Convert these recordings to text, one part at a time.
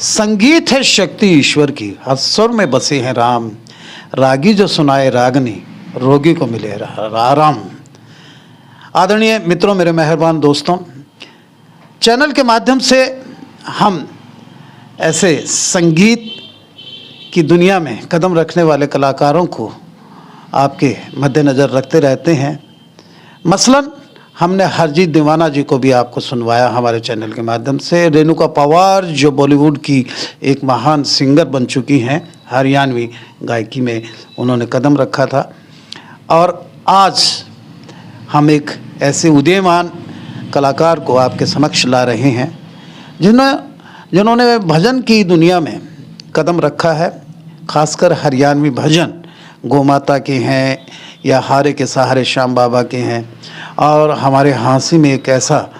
संगीत है शक्ति ईश्वर की, हर स्वर में बसे हैं राम। रागी जो सुनाए रागनी, रोगी को मिले आराम। आदरणीय मित्रों, मेरे मेहरबान दोस्तों, चैनल के माध्यम से हम ऐसे संगीत की दुनिया में कदम रखने वाले कलाकारों को आपके मद्देनज़र रखते रहते हैं। मसलन हमने हरजीत दीवाना जी को भी आपको सुनवाया हमारे चैनल के माध्यम से। रेणुका पवार जो बॉलीवुड की एक महान सिंगर बन चुकी हैं, हरियाणवी गायकी में उन्होंने कदम रखा था। और आज हम एक ऐसे उदीयमान कलाकार को आपके समक्ष ला रहे हैं जिन्होंने भजन की दुनिया में कदम रखा है। खासकर हरियाणवी भजन गौ माता के हैं या हारे के सहारे श्याम बाबा के हैं। और हमारे हाँसी में एक ऐसा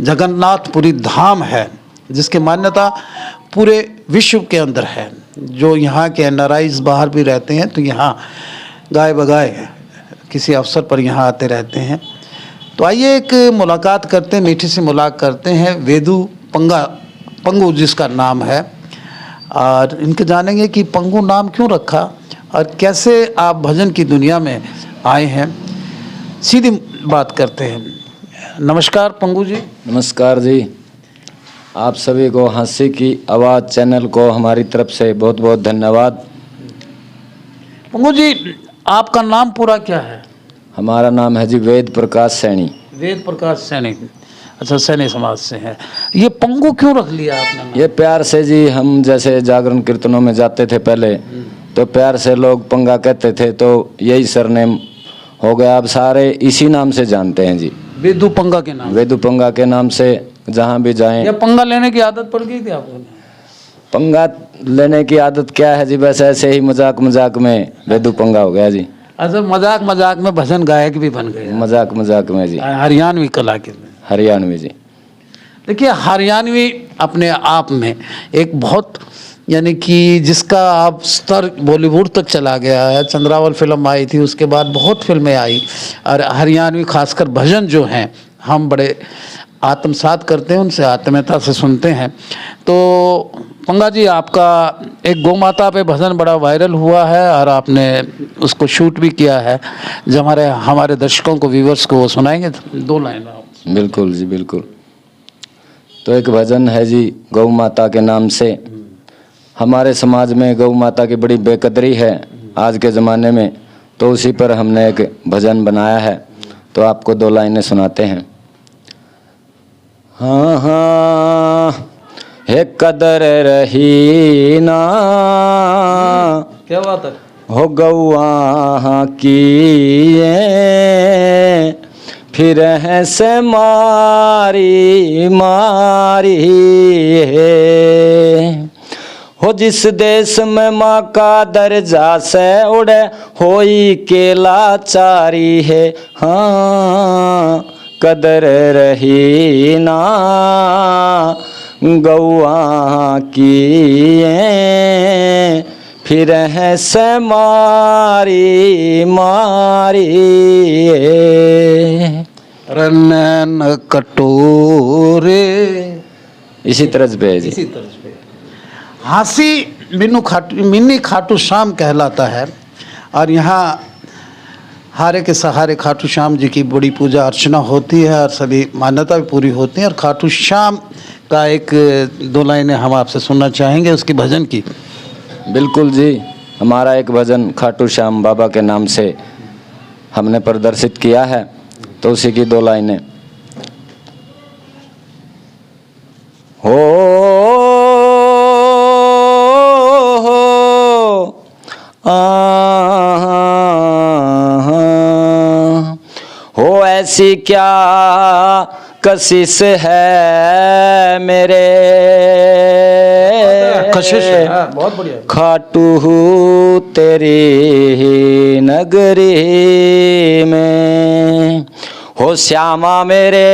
जगन्नाथपुरी धाम है जिसकी मान्यता पूरे विश्व के अंदर है। जो यहाँ के एनआरआईज बाहर भी रहते हैं तो यहाँ गाय बगाए किसी अवसर पर यहाँ आते रहते हैं। तो आइए एक मुलाकात करते हैं, मीठी सी मुलाकात करते हैं। वेदु पंगू जिसका नाम है, और इनके जानेंगे कि पंगू नाम क्यों रखा और कैसे आप भजन की दुनिया में आए हैं। सीधी बात करते हैं। नमस्कार पंगू जी। नमस्कार जी। आप सभी को हंसी की आवाज़ चैनल को हमारी तरफ से बहुत बहुत धन्यवाद। पंगू जी, आपका नाम पूरा क्या है? हमारा नाम है जी वेद प्रकाश सैनी। वेद प्रकाश सैनी। अच्छा, सैनी समाज से है। ये पंगू क्यों रख लिया आपने नाम? ये प्यार से जी, हम जैसे जागरण कीर्तनों में जाते थे पहले, तो प्यार से लोग पंगा कहते थे, तो यही सरनेम हो गया। अब सारे इसी नाम से जानते हैं जी, वेदु पंगा के नाम। वेदु पंगा के नाम से जहाँ भी जाएं। या पंगा लेने की आदत पड़ गई थी आपको? पंगा लेने की आदत क्या है जी, बस ऐसे ही मजाक मजाक में वेदु पंगा हो गया जी। अच्छा, मजाक मजाक में भजन गायक भी बन गए? मजाक मजाक में जी, हरियाणवी कला के में। हरियाणवी जी। देखिए, हरियाणवी अपने आप में एक बहुत, यानी कि जिसका आप स्तर बॉलीवुड तक चला गया है। चंद्रावल फिल्म आई थी, उसके बाद बहुत फिल्में आई। और हरियाणवी खासकर भजन जो हैं हम बड़े आत्मसात करते हैं, उनसे आत्मीयता से सुनते हैं। तो पंगा जी, आपका एक गौ माता पे भजन बड़ा वायरल हुआ है और आपने उसको शूट भी किया है, जो हमारे दर्शकों को, व्यूवर्स को सुनाएंगे? 2 लाइन आप। बिल्कुल जी, बिल्कुल। तो एक भजन है जी गौ माता के नाम से। हमारे समाज में गौ माता की बड़ी बेकदरी है आज के ज़माने में, तो उसी पर हमने एक भजन बनाया है। तो आपको 2 लाइनें सुनाते हैं। हाँ हाँ हे कदर रही ना, क्या बात है, हो गौआ की फिर है से मारी मारी हो। जिस देश में माँ का दर्जा से उड़े होई के लाचारी है। हाँ कदर रही ना गौआ की फिर है से मारी मारी रनन कटोरे। इसी तरह पे है जी। इसी तरह पे हाँसी मिन्नी खाटू श्याम कहलाता है। और यहाँ हारे के सहारे खाटू श्याम जी की बड़ी पूजा अर्चना होती है और सभी मान्यता भी पूरी होती हैं। और खाटू श्याम का एक 2 लाइनें हम आपसे सुनना चाहेंगे उसकी भजन की। बिल्कुल जी। हमारा एक भजन खाटू श्याम बाबा के नाम से हमने प्रदर्शित किया है, तो उसी की 2 लाइनें। हो ऐसी क्या कशिश है मेरे, कशिश है, बहुत बढ़िया। खाटू तेरी नगरी में हो श्यामा मेरे,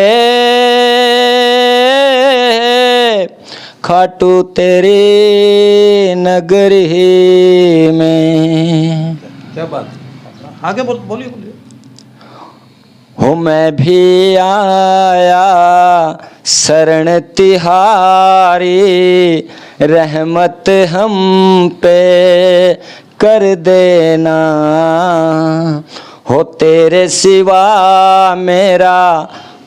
खाटू तेरी नगरी में। क्या बात, आगे बोलिए। हो मैं भी आया शरण तिहारी, रहमत हम पे कर देना, हो तेरे सिवा मेरा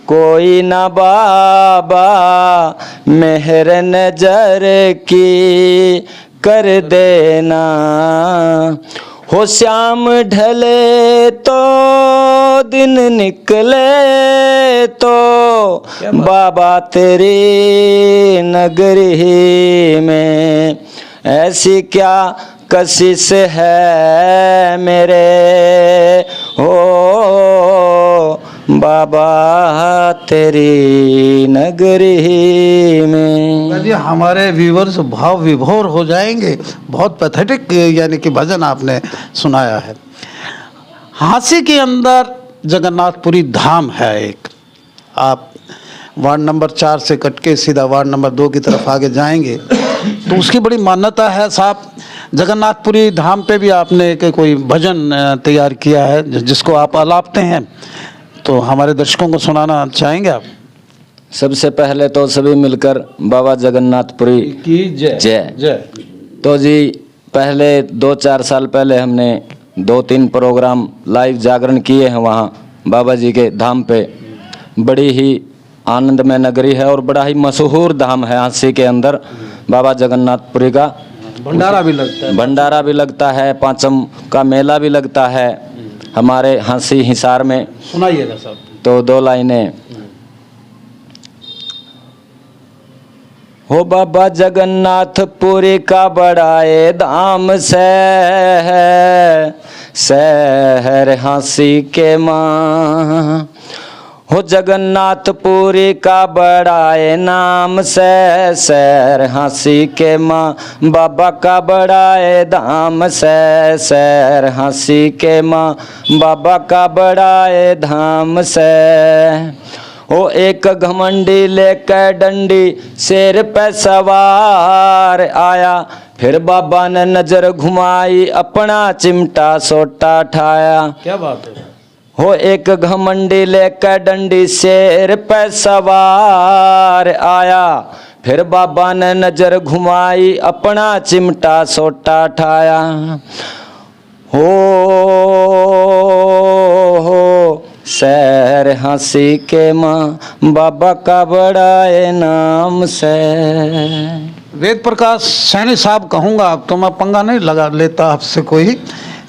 कोई ना बाबा, मेहर नजर की कर देना, हो श्याम ढले तो दिन निकले तो बाबा तेरी नगरी में, ऐसी क्या कशिश है मेरे हो बाबा तेरी नगरी में। जी हमारे व्यूवर्स भाव विभोर हो जाएंगे। बहुत पैथेटिक यानी कि भजन आपने सुनाया है। हांसी के अंदर जगन्नाथपुरी धाम है एक। आप वार्ड नंबर 4 से कट के सीधा वार्ड नंबर 2 की तरफ आगे जाएंगे तो उसकी बड़ी मान्यता है साहब। जगन्नाथपुरी धाम पे भी आपने एक कोई भजन तैयार किया है जिसको आप आलापते हैं, तो हमारे दर्शकों को सुनाना चाहेंगे आप? सबसे पहले तो सभी मिलकर बाबा जगन्नाथपुरी की जय जय। जय। तो जी पहले 2-4 साल पहले हमने 2-3 प्रोग्राम लाइव जागरण किए हैं वहाँ बाबा जी के धाम पे। बड़ी ही आनंदमय नगरी है और बड़ा ही मशहूर धाम है हांसी के अंदर बाबा जगन्नाथपुरी का। भंडारा भी लगता है। भंडारा भी लगता है, पांचम का मेला भी लगता है हमारे हांसी हिसार में। सुनाइएगा साहब। तो 2 लाइनें। हो बाबा जगन्नाथपुरी का बड़ाए धाम से है शहर हांसी के माँ, हो जगन्नाथपुरी का बड़ाए नाम से शहर हांसी के माँ, बाबा का बड़ाए धाम से शहर हांसी के माँ, बाबा का बड़ाए धाम से। ओ एक घमंडी लेकर डंडी शेर पे सवार आया, फिर बाबा ने नजर घुमाई अपना चिमटा सोटा ठाया। क्या बात है। हो एक घमंडी लेकर डंडी शेर पे सवार आया, फिर बाबा ने नजर घुमाई अपना चिमटा सोटा ठाया। हो शहर हांसी के माँ, बाबा का बड़ाए नाम से। वेद प्रकाश सैनी साहब कहूँगा, अब तो मैं पंगा नहीं लगा लेता आपसे कोई,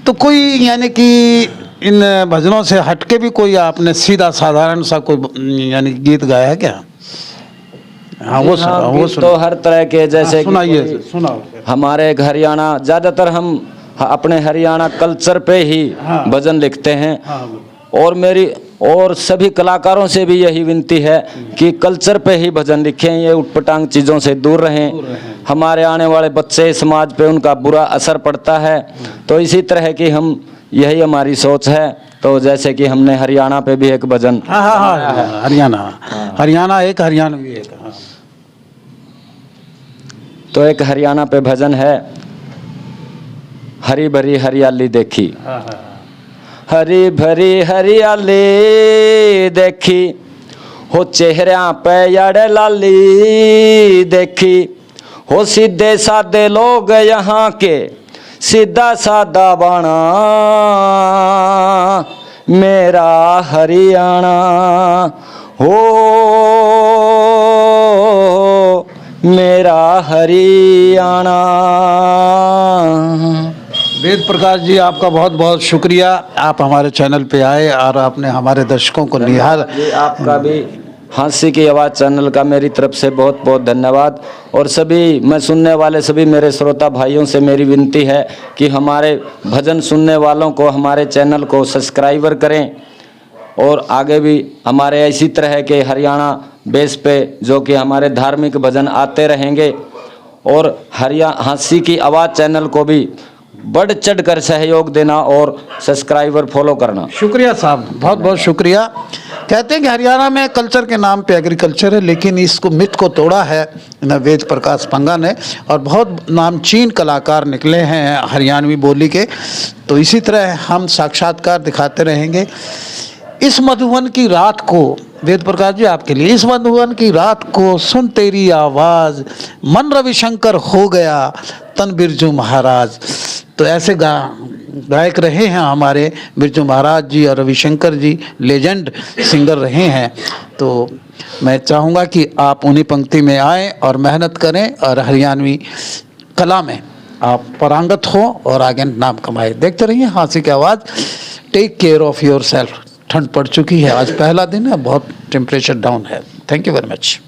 तो कोई यानी कि इन भजनों से हटके भी कोई आपने सीधा साधारण सा कोई यानी गीत गाया है क्या? हाँ वो तो हर तरह के जैसे सुनाइए। सुनाओ। हमारे हरियाणा ज़्यादातर हम अपने हरियाणा कल्चर पे ही भजन लिखते हैं। और मेरी और सभी कलाकारों से भी यही विनती है कि कल्चर पे ही भजन लिखें, ये उटपटांग चीज़ों से दूर रहें। हमारे आने वाले बच्चे समाज पे उनका बुरा असर पड़ता है, तो इसी तरह की हम यही हमारी सोच है। तो जैसे कि हमने हरियाणा पे भी एक भजन, हाँ हरियाणा एक हरियाणवी एक। तो एक हरियाणा पे भजन है, हरी भरी हरियाली देखी, हरी भरी हरियाली देखी, हो चेहरा पे यार लाली देखी, हो सीधे साधे लोग यहाँ के सीधा साधा बाणा, मेरा हरियाणा हो मेरा हरियाणा। वेद प्रकाश जी आपका बहुत बहुत शुक्रिया, आप हमारे चैनल पे आए और आपने हमारे दर्शकों को निहाल। आपका भी हांसी की आवाज़ चैनल का मेरी तरफ से बहुत बहुत धन्यवाद। और सभी मैं सुनने वाले सभी मेरे श्रोता भाइयों से मेरी विनती है कि हमारे भजन सुनने वालों को हमारे चैनल को सब्सक्राइबर करें और आगे भी हमारे इसी तरह के हरियाणा बेस पे जो कि हमारे धार्मिक भजन आते रहेंगे। और हांसी की आवाज़ चैनल को भी बढ़ चढ़ कर सहयोग देना और सब्सक्राइबर फॉलो करना। शुक्रिया साहब, बहुत बहुत शुक्रिया। कहते हैं कि हरियाणा में कल्चर के नाम पे एग्रीकल्चर है, लेकिन इसको मिथ को तोड़ा है न वेद प्रकाश पंगा ने, और बहुत नामचीन कलाकार निकले हैं हरियाणवी बोली के। तो इसी तरह हम साक्षात्कार दिखाते रहेंगे। इस मधुवन की रात को, वेद प्रकाश जी आपके लिए, इस मधुवन की रात को सुन तेरी आवाज, मन रविशंकर हो गया तन बिरजू महाराज। तो ऐसे गायक रहे हैं हमारे बिरजू महाराज जी और रविशंकर जी, लेजेंड सिंगर रहे हैं। तो मैं चाहूँगा कि आप उन्हीं पंक्ति में आएँ और मेहनत करें और हरियाणवी कला में आप पारंगत हो और आगे नाम कमाए। देखते रहिए हाँसी की आवाज़। Take care of yourself. ठंड पड़ चुकी है, आज पहला दिन है, बहुत टेम्परेचर डाउन है। Thank you very much.